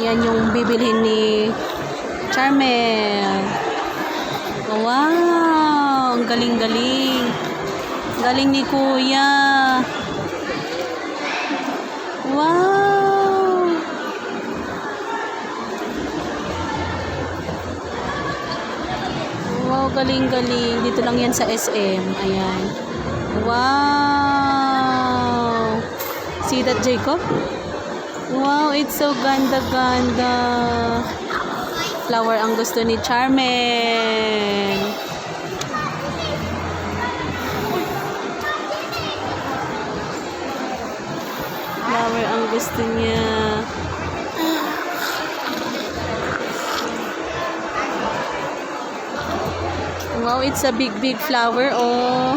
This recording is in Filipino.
Ayan yung bibilhin ni Charmel. Wow! Ang galing-galing. Galing ni Kuya. Wow! Wow, galing-galing. Dito lang yan sa SM. Ayan. Wow! See that, Jacob? Wow, it's so ganda-ganda. Flower ang gusto ni Charmel. Flower ang gusto niya. Wow, it's a big flower, oh.